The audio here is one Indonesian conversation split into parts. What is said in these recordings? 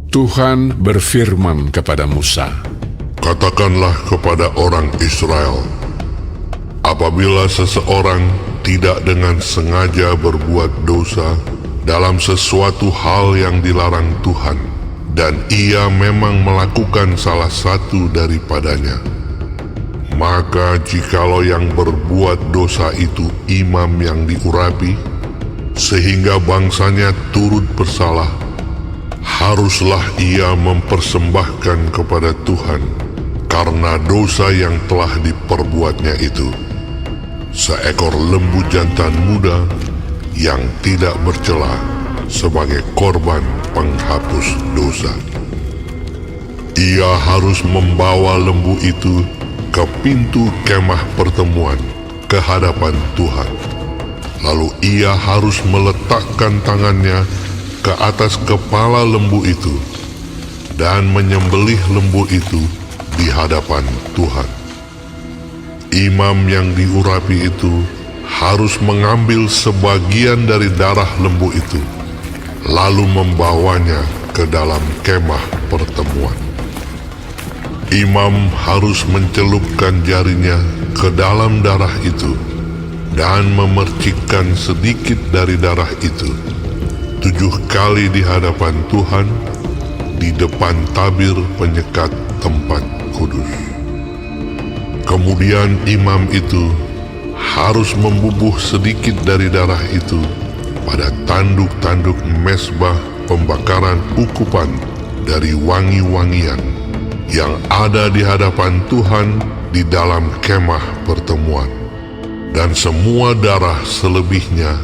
Tuhan berfirman kepada Musa, Katakanlah kepada orang Israel, apabila seseorang tidak dengan sengaja berbuat dosa dalam sesuatu hal yang dilarang Tuhan, dan ia memang melakukan salah satu daripadanya, maka jikalau yang berbuat dosa itu imam yang diurapi, sehingga bangsanya turut bersalah, haruslah ia mempersembahkan kepada Tuhan karena dosa yang telah diperbuatnya itu seekor lembu jantan muda yang tidak bercela sebagai korban penghapus dosa. Ia harus membawa lembu itu ke pintu kemah pertemuan ke hadapan Tuhan. Lalu ia harus meletakkan tangannya ke atas kepala lembu itu dan menyembelih lembu itu di hadapan Tuhan. Imam yang diurapi itu harus mengambil sebagian dari darah lembu itu, lalu membawanya ke dalam kemah pertemuan. Imam harus mencelupkan jarinya ke dalam darah itu dan memercikkan sedikit dari darah itu 7 kali di hadapan Tuhan di depan tabir penyekat tempat kudus. Kemudian imam itu harus membubuh sedikit dari darah itu pada tanduk-tanduk mezbah pembakaran ukupan dari wangi-wangian yang ada di hadapan Tuhan di dalam kemah pertemuan, dan semua darah selebihnya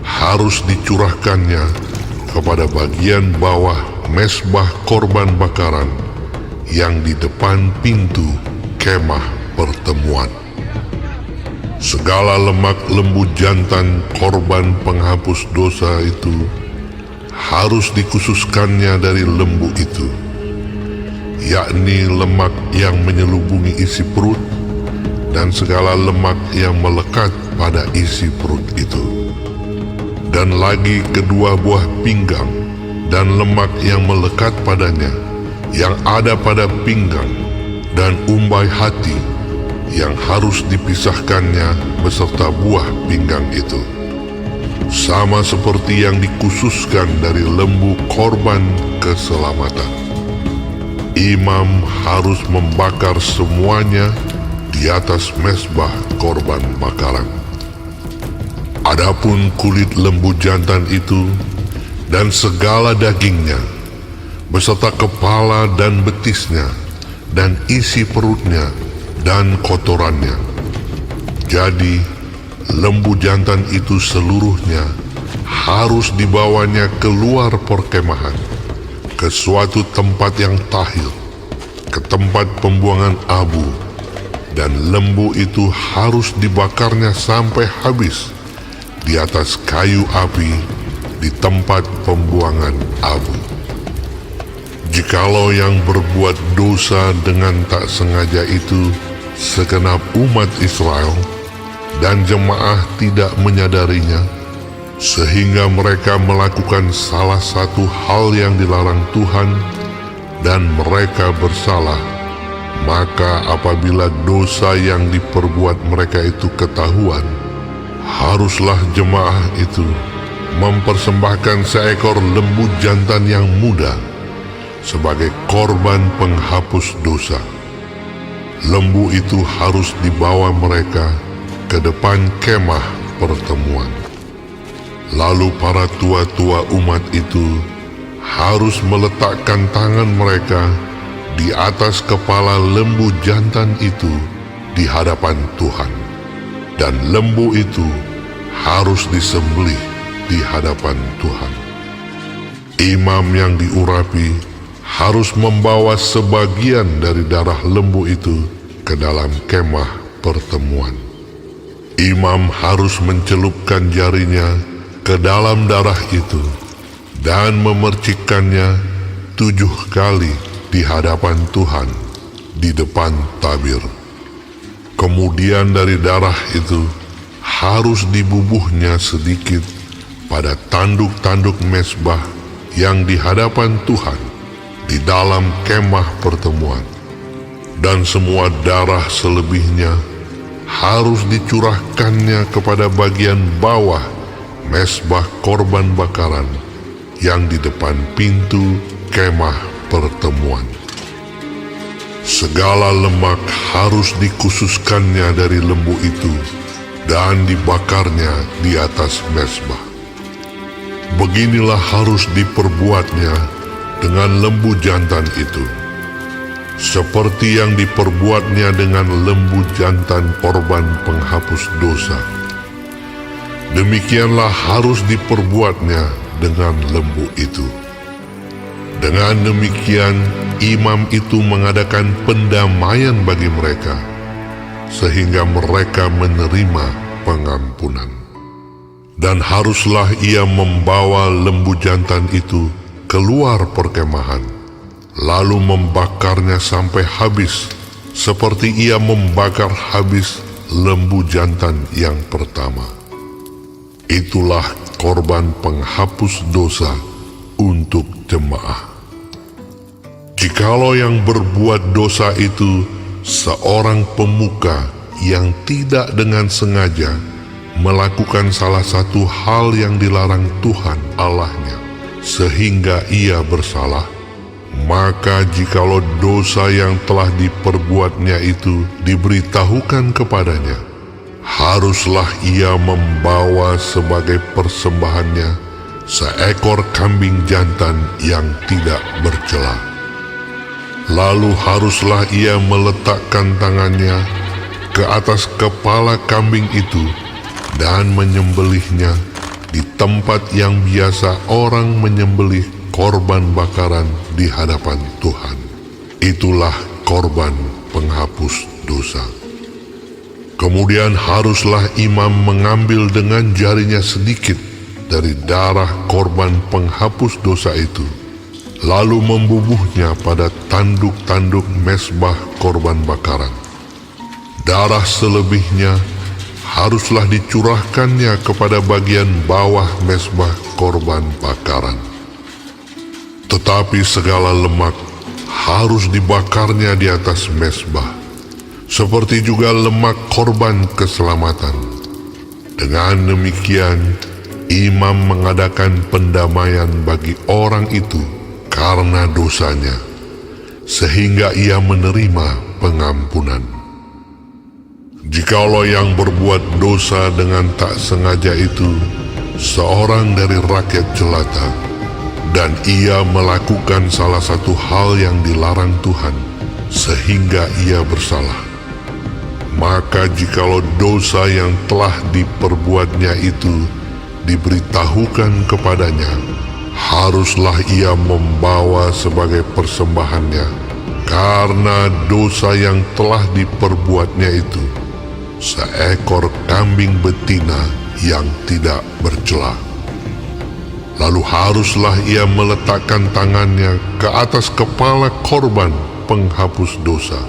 harus dicurahkannya kepada bagian bawah mezbah korban bakaran yang di depan pintu kemah pertemuan. Segala lemak lembu jantan korban penghapus dosa itu harus dikhususkannya dari lembu itu, yakni lemak yang menyelubungi isi perut dan segala lemak yang melekat pada isi perut itu, dan lagi kedua buah pinggang dan lemak yang melekat padanya yang ada pada pinggang, dan umbai hati yang harus dipisahkannya beserta buah pinggang itu, sama seperti yang dikhususkan dari lembu korban keselamatan. Imam harus membakar semuanya di atas mezbah korban bakaran. Adapun kulit lembu jantan itu dan segala dagingnya, beserta kepala dan betisnya, dan isi perutnya, dan kotorannya. Jadi, lembu jantan itu seluruhnya harus dibawanya keluar perkemahan, ke suatu tempat yang tahir, ke tempat pembuangan abu, dan lembu itu harus dibakarnya sampai habis di atas kayu api di tempat pembuangan abu. Jikalau yang berbuat dosa dengan tak sengaja itu segenap umat Israel, dan jemaah tidak menyadarinya, sehingga mereka melakukan salah satu hal yang dilarang Tuhan, dan mereka bersalah, maka apabila dosa yang diperbuat mereka itu ketahuan, haruslah jemaah itu mempersembahkan seekor lembu jantan yang muda sebagai korban penghapus dosa. Lembu itu harus dibawa mereka ke depan kemah pertemuan. Lalu para tua-tua umat itu harus meletakkan tangan mereka di atas kepala lembu jantan itu di hadapan Tuhan, dan lembu itu harus disembelih di hadapan Tuhan. Imam yang diurapi harus membawa sebagian dari darah lembu itu ke dalam kemah pertemuan. Imam harus mencelupkan jarinya ke dalam darah itu dan memercikkannya 7 kali di hadapan Tuhan di depan tabir. Kemudian dari darah itu harus dibubuhnya sedikit pada tanduk-tanduk mezbah yang di hadapan Tuhan di dalam kemah pertemuan, dan semua darah selebihnya harus dicurahkannya kepada bagian bawah mezbah korban bakaran yang di depan pintu kemah pertemuan. Segala lemak harus dikhususkannya dari lembu itu dan dibakarnya di atas mezbah. Beginilah harus diperbuatnya dengan lembu jantan itu, seperti yang diperbuatnya dengan lembu jantan korban penghapus dosa. Demikianlah harus diperbuatnya dengan lembu itu. Dengan demikian, imam itu mengadakan pendamaian bagi mereka, sehingga mereka menerima pengampunan. Dan haruslah ia membawa lembu jantan itu keluar perkemahan, lalu membakarnya sampai habis, seperti ia membakar habis lembu jantan yang pertama. Itulah korban penghapus dosa untuk jemaah. Jikalau yang berbuat dosa itu seorang pemuka yang tidak dengan sengaja melakukan salah satu hal yang dilarang Tuhan Allahnya, sehingga ia bersalah, maka jikalau dosa yang telah diperbuatnya itu diberitahukan kepadanya, haruslah ia membawa sebagai persembahannya seekor kambing jantan yang tidak bercela. Lalu haruslah ia meletakkan tangannya ke atas kepala kambing itu dan menyembelihnya di tempat yang biasa orang menyembelih korban bakaran di hadapan Tuhan. Itulah korban penghapus dosa. Kemudian haruslah imam mengambil dengan jarinya sedikit dari darah korban penghapus dosa itu, lalu membubuhnya pada tanduk-tanduk mezbah korban bakaran. Darah selebihnya haruslah dicurahkannya kepada bagian bawah mezbah korban bakaran. Tetapi segala lemak harus dibakarnya di atas mezbah, seperti juga lemak korban keselamatan. Dengan demikian, imam mengadakan pendamaian bagi orang itu karena dosanya, sehingga ia menerima pengampunan. Jikalau yang berbuat dosa dengan tak sengaja itu seorang dari rakyat jelata, dan ia melakukan salah satu hal yang dilarang Tuhan, sehingga ia bersalah, maka jikalau dosa yang telah diperbuatnya itu diberitahukan kepadanya, haruslah ia membawa sebagai persembahannya karena dosa yang telah diperbuatnya itu seekor kambing betina yang tidak bercela. Lalu haruslah ia meletakkan tangannya ke atas kepala korban penghapus dosa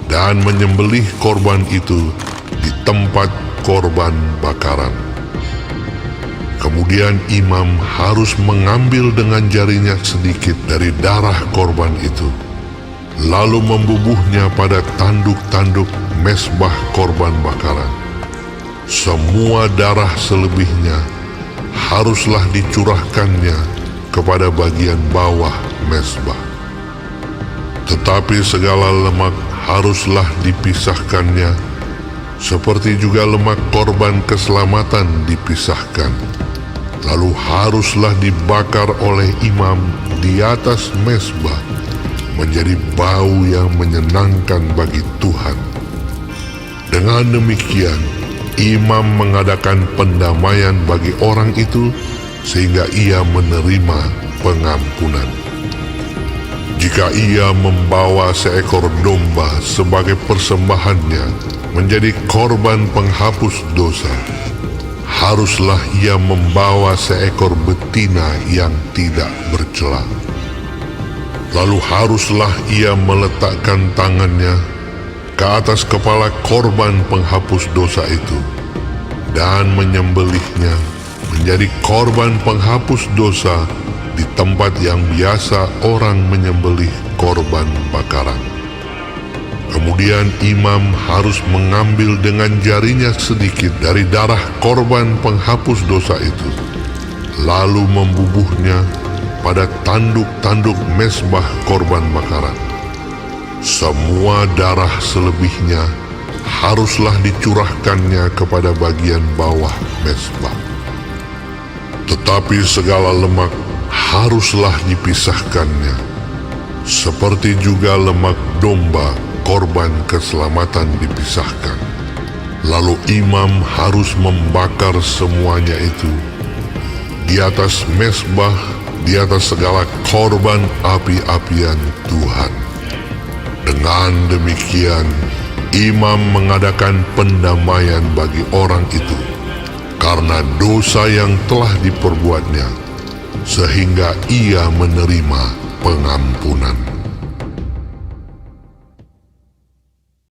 dan menyembelih korban itu di tempat korban bakaran. Kemudian imam harus mengambil dengan jarinya sedikit dari darah korban itu, lalu membubuhnya pada tanduk-tanduk mezbah korban bakaran. Semua darah selebihnya haruslah dicurahkannya kepada bagian bawah mezbah. Tetapi segala lemak haruslah dipisahkannya, seperti juga lemak korban keselamatan dipisahkan. Lalu haruslah dibakar oleh imam di atas mezbah menjadi bau yang menyenangkan bagi Tuhan. Dengan demikian, imam mengadakan pendamaian bagi orang itu sehingga ia menerima pengampunan. Jika ia membawa seekor domba sebagai persembahannya menjadi korban penghapus dosa, haruslah ia membawa seekor betina yang tidak bercela. Lalu haruslah ia meletakkan tangannya ke atas kepala korban penghapus dosa itu dan menyembelihnya menjadi korban penghapus dosa di tempat yang biasa orang menyembelih korban bakaran. Kemudian imam harus mengambil dengan jarinya sedikit dari darah korban penghapus dosa itu, lalu membubuhnya pada tanduk-tanduk mezbah korban bakaran. Semua darah selebihnya haruslah dicurahkannya kepada bagian bawah mezbah. Tetapi segala lemak haruslah dipisahkannya, seperti juga lemak domba korban keselamatan dipisahkan. Lalu imam harus membakar semuanya itu di atas mezbah, di atas segala korban api-apian Tuhan. Dengan demikian, imam mengadakan pendamaian bagi orang itu karena dosa yang telah diperbuatnya, sehingga ia menerima pengampunan.